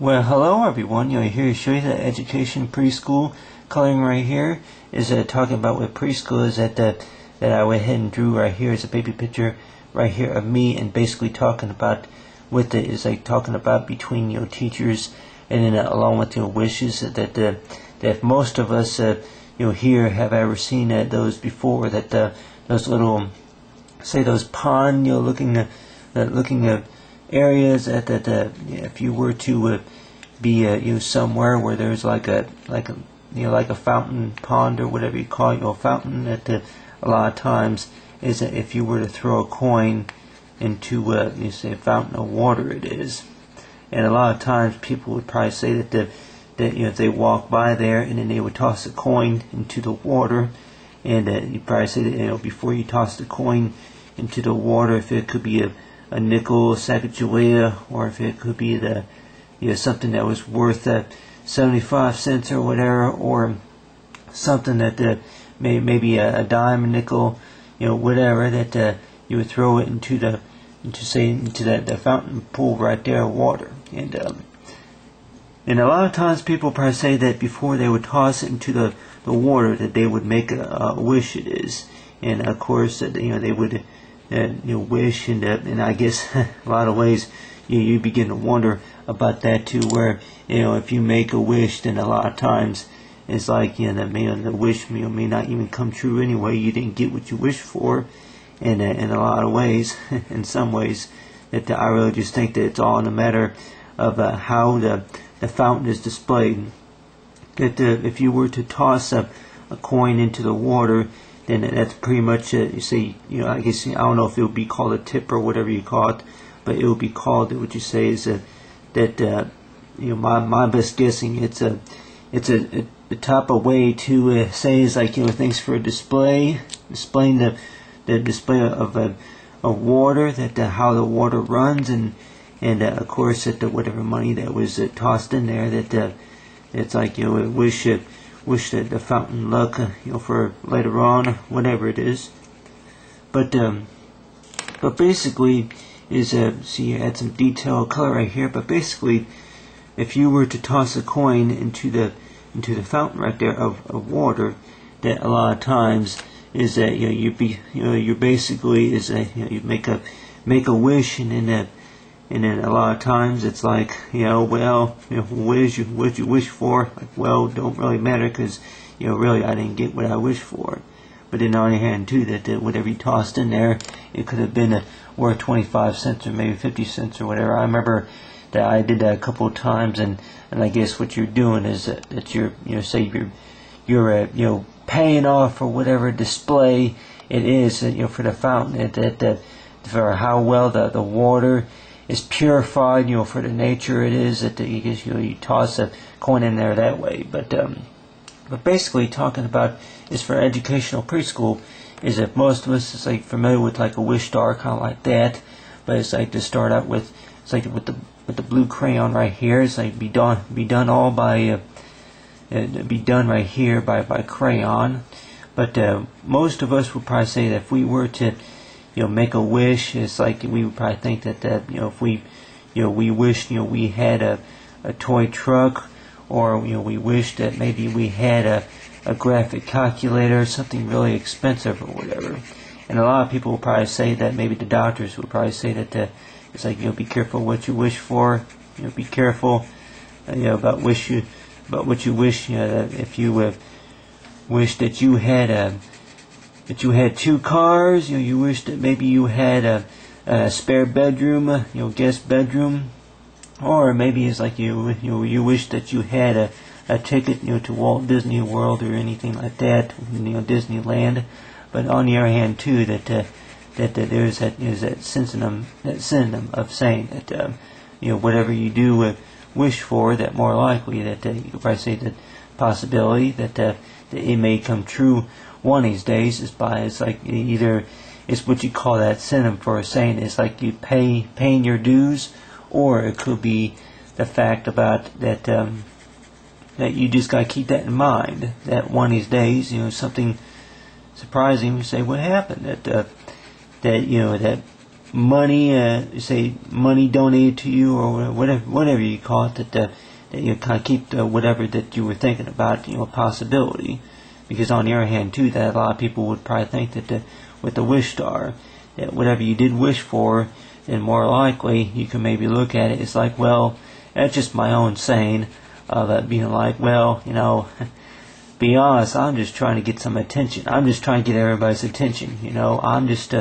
Well, hello everyone. Here to show you the Education Preschool coloring right here is talking about what preschool is that I went ahead and drew right here as a baby picture right here of me, and basically talking about with it is like talking about between teachers and then along with wishes that most of us here have ever seen those before, that those little, say, those pond looking areas that if you were to be somewhere where there's like a fountain pond or whatever you call it, a fountain, that a lot of times is that if you were to throw a coin into you say a fountain of water, it is. And a lot of times people would probably say that if they walk by there and then they would toss a coin into the water, and you'd probably say that before you toss the coin into the water, if it could be a nickel, a Sacagawea, or if it could be something that was worth 75 cents or whatever, or something that maybe a dime, a nickel, whatever, that you would throw it into that fountain pool right there of water. And a lot of times people probably say that before they would toss it into the water, that they would make a wish, it is. And of course that they would wish, and I guess a lot of ways you begin to wonder about that too, where if you make a wish, then a lot of times it's like the wish may not even come true anyway. You didn't get what you wished for, and in a lot of ways, in some ways, that I really just think that it's all in a matter of how the fountain is displayed. That if you were to toss a coin into the water, then that's pretty much you say, I guess, I don't know if it would be called a tip or whatever you call it, but it would be called, what you say is that my best guessing, it's a type of way to say is like things for a displaying the display of water, that how the water runs, and of course that whatever money that was tossed in there, that it's like wish that the fountain luck for later on, whatever it is. But basically is see, you add some detailed color right here, but basically if you were to toss a coin into the fountain right there of water, that a lot of times is that you basically is you make a wish, and then a lot of times it's like, what you wish for? Like, well, don't really matter, because really I didn't get what I wished for. But then on the other hand too, that whatever you tossed in there, it could have been worth 25 cents or maybe 50 cents or whatever. I remember that I did that a couple of times, and I guess what you're doing is that you're say you're paying off for whatever display it is for the fountain, that for how well the water is purified, for the nature it is, that you toss a coin in there that way. But basically talking about is for educational preschool, is that most of us is like familiar with like a wish star, kind of like that, but it's like to start out with, it's like with the blue crayon right here, it's like be done all by be done right here by crayon. But most of us would probably say that if we were to make a wish, it's like we would probably think that if we wish we had a toy truck, or we wish that maybe we had a graphic calculator, something really expensive or whatever. And a lot of people will probably say that, maybe the doctors would probably say that it's like be careful what you wish for. Be careful about what you wish. That if you wish that you had 2 cars, you wish that maybe you had a spare bedroom, guest bedroom, or maybe it's like you wish that you had a ticket to Walt Disney World or anything like that, Disneyland. But on the other hand too, that there's that synonym of saying that whatever you do wish for, that more likely that you could probably say that possibility that it may come true one of these days is by, it's like either it's what you call that synonym for saying it's like you paying your dues, or it could be the fact about that that you just got to keep that in mind, that one of these days something surprising, you say, what happened, that money, say money donated to you, or whatever you call it, that you kind of keep whatever that you were thinking about, a possibility. Because on the other hand, too, that a lot of people would probably think that with the wish star, that whatever you did wish for, then more likely you can maybe look at it. It's like, well, that's just my own saying of it being like, well, be honest, I'm just trying to get some attention. I'm just trying to get everybody's attention. I'm just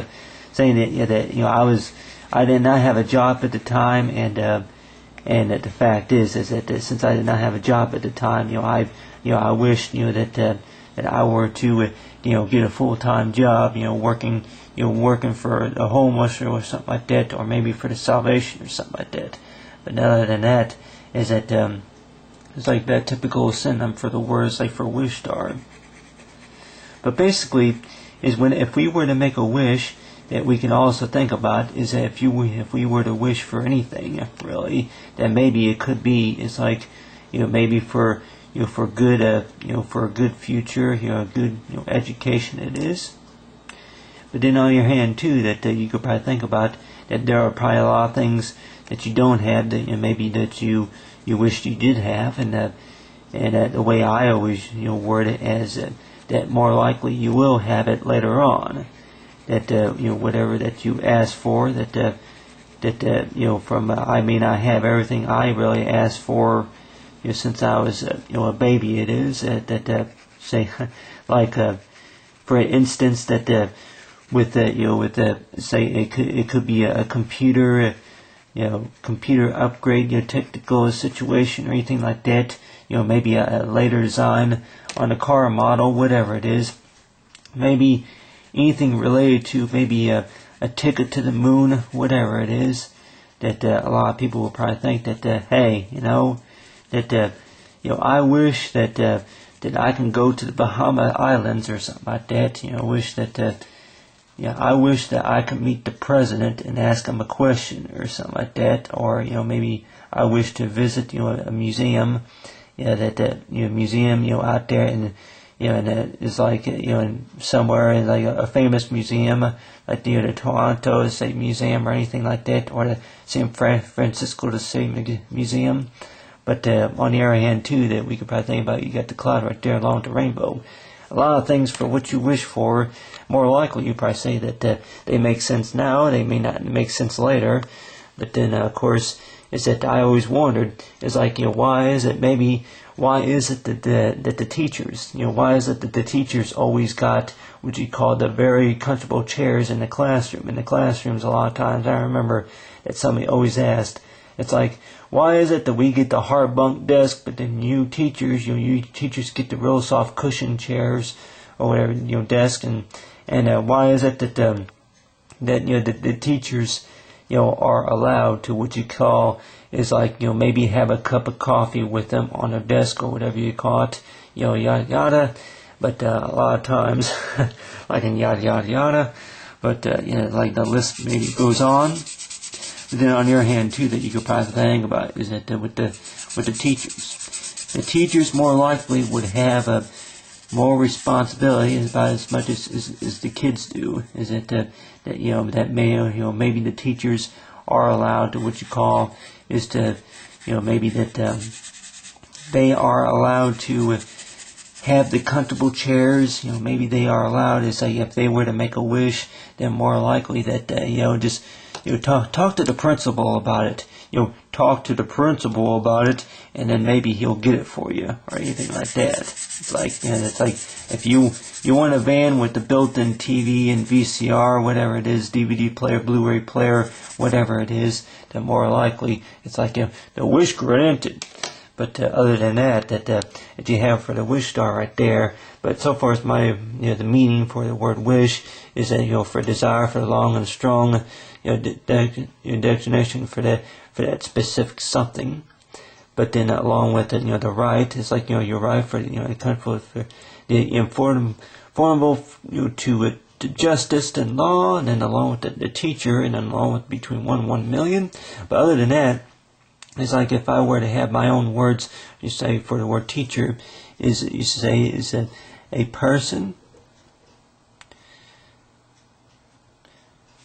saying that I did not have a job at the time, and that the fact is that since I did not have a job at the time, I wished that I were to get a full-time job, working for a homeless or something like that, or maybe for the Salvation or something like that. But other than that, is that it's like that typical synonym for the words like for wish star. But basically, if we were to make a wish, that we can also think about is that if we were to wish for anything really, that maybe it could be, it's like, maybe for good, for a good future, a good education it is. But then on your hand too, that you could probably think about that there are probably a lot of things that you don't have that maybe that you wished you did have, and the way I always word it as that more likely you will have it later on. That whatever that you ask for, that from I may not have everything I really asked for, since I was a baby. It is that say like for instance that with the say it could be a computer. Computer upgrade, technical situation or anything like that. Maybe a later design on a car model, whatever it is. Maybe anything related to maybe a ticket to the moon, whatever it is. That a lot of people will probably think that hey, that I wish that I can go to the Bahama Islands or something like that. Wish that. I wish that I could meet the president and ask him a question or something like that, or maybe I wish to visit a museum, museum out there, and and it's like somewhere in like a famous museum like the Toronto State Museum or anything like that, or the San Francisco State Museum. But on the other hand too, that we could probably think about, you got the cloud right there along the rainbow. A lot of things for what you wish for, more likely you probably say that they make sense now, they may not make sense later. But then of course is that I always wondered is like, why is it that the teachers, why is it that the teachers always got what you call the very comfortable chairs in the classroom? In the classrooms a lot of times I remember that somebody always asked, it's like, why is it that we get the hard bunk desk, but then you teachers get the real soft cushion chairs or whatever, desk, and why is it that the teachers are allowed to what you call is like maybe have a cup of coffee with them on their desk or whatever you call it, yada yada. But a lot of times, like in yada yada yada, but like the list maybe goes on. But then on the other hand too, that you could probably think about is that with the teachers more likely would have more responsibility about as much as the kids do. Is that that maybe the teachers are allowed to what you call is to maybe that they are allowed to have the comfortable chairs. Maybe they are allowed to say if they were to make a wish, then more likely that just talk to the principal about it. Talk to the principal about it, and then maybe he'll get it for you or anything like that. It's like it's like if you want a van with the built-in TV and VCR, whatever it is, DVD player, Blu-ray player, whatever it is, then more likely it's like the wish granted. But other than that you have for the wish star right there. But so far as my the meaning for the word wish is that for desire, for the long and strong, designation for that specific something. But then along with it, the right is like you're right for for the informable to justice and law, and then along with the teacher, and then along with between 1 and 1 million. But other than that, it's like if I were to have my own words, you say for the word teacher, is a person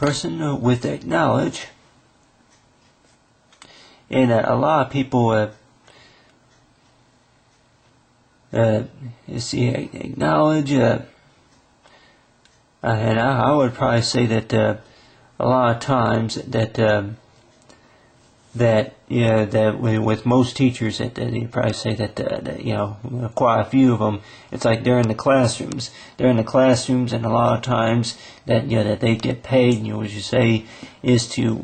person with acknowledge. And a lot of people acknowledge, and I would probably say that a lot of times that with most teachers that you probably say that quite a few of them, it's like they're in the classrooms. And a lot of times that that they get paid. What you say is to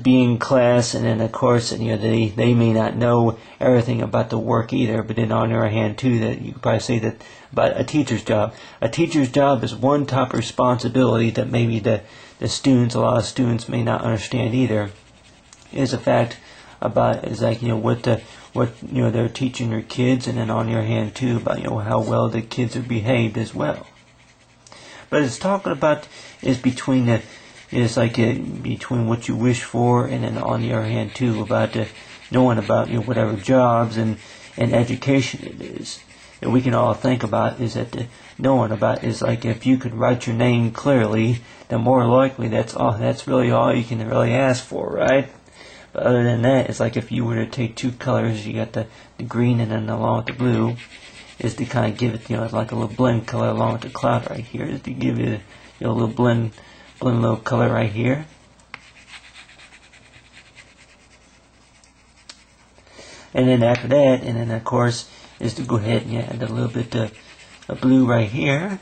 be in class, and then of course they may not know everything about the work either. But then on the other hand too, that you could probably say that about a teacher's job. A teacher's job is one type of responsibility that maybe a lot of students may not understand either. Is a fact about what they're teaching their kids, and then on the other hand too about how well the kids are behaved as well. But it's talking about between what you wish for, and then on the other hand too about knowing about whatever jobs and education it is that we can all think about. Is that knowing about is if you could write your name clearly, then more likely that's really all you can really ask for, right? But other than that, it's if you were to take two colors, you got the green and then along with the blue, is to kind of give it like a little blend color along with the cloud right here, is to give it a little blend little color right here. And then after that, and then of course is to go ahead and add a little bit of blue right here.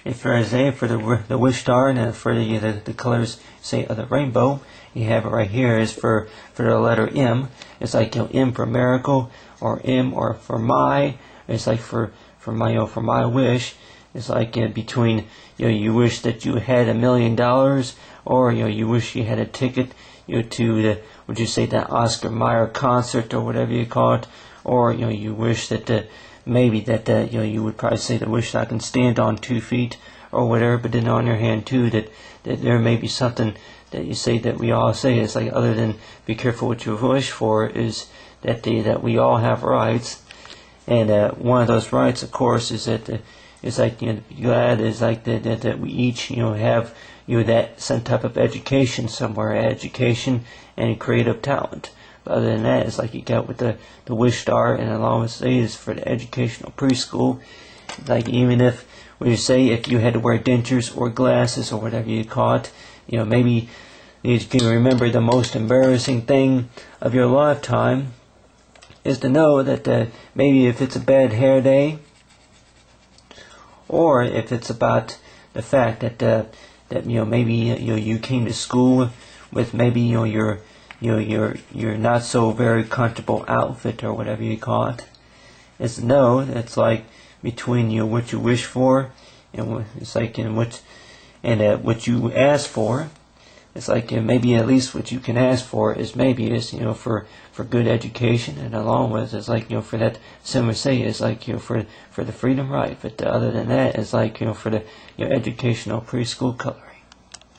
And for the wish star, and then for the colors say of the rainbow, you have it right here is for the letter M. It's M for miracle, or M or for my. It's for my wish. It's between you wish that you had $1 million, or you wish you had a ticket to that Oscar Mayer concert or whatever you call it, or you wish that maybe that you would probably say the wish I can stand on 2 feet or whatever. But then on your hand too that there may be something that you say that we all say is other than be careful what you wish for, is that we all have rights, and one of those rights of course is that it's glad is that we each have that some type of education somewhere, education and creative talent. But other than that, it's you got with the wish star, and along with say is for the educational preschool. Even if we say if you had to wear dentures or glasses or whatever you call it, maybe you can remember the most embarrassing thing of your lifetime is to know that maybe if it's a bad hair day, or if it's about the fact that maybe you came to school with maybe your not so very comfortable outfit or whatever you call it, is to know that's between what you wish for and what you ask for. It's maybe at least what you can ask for is for good education, and along with it's for that similar say is for the freedom right. But other than that, it's for the educational preschool color.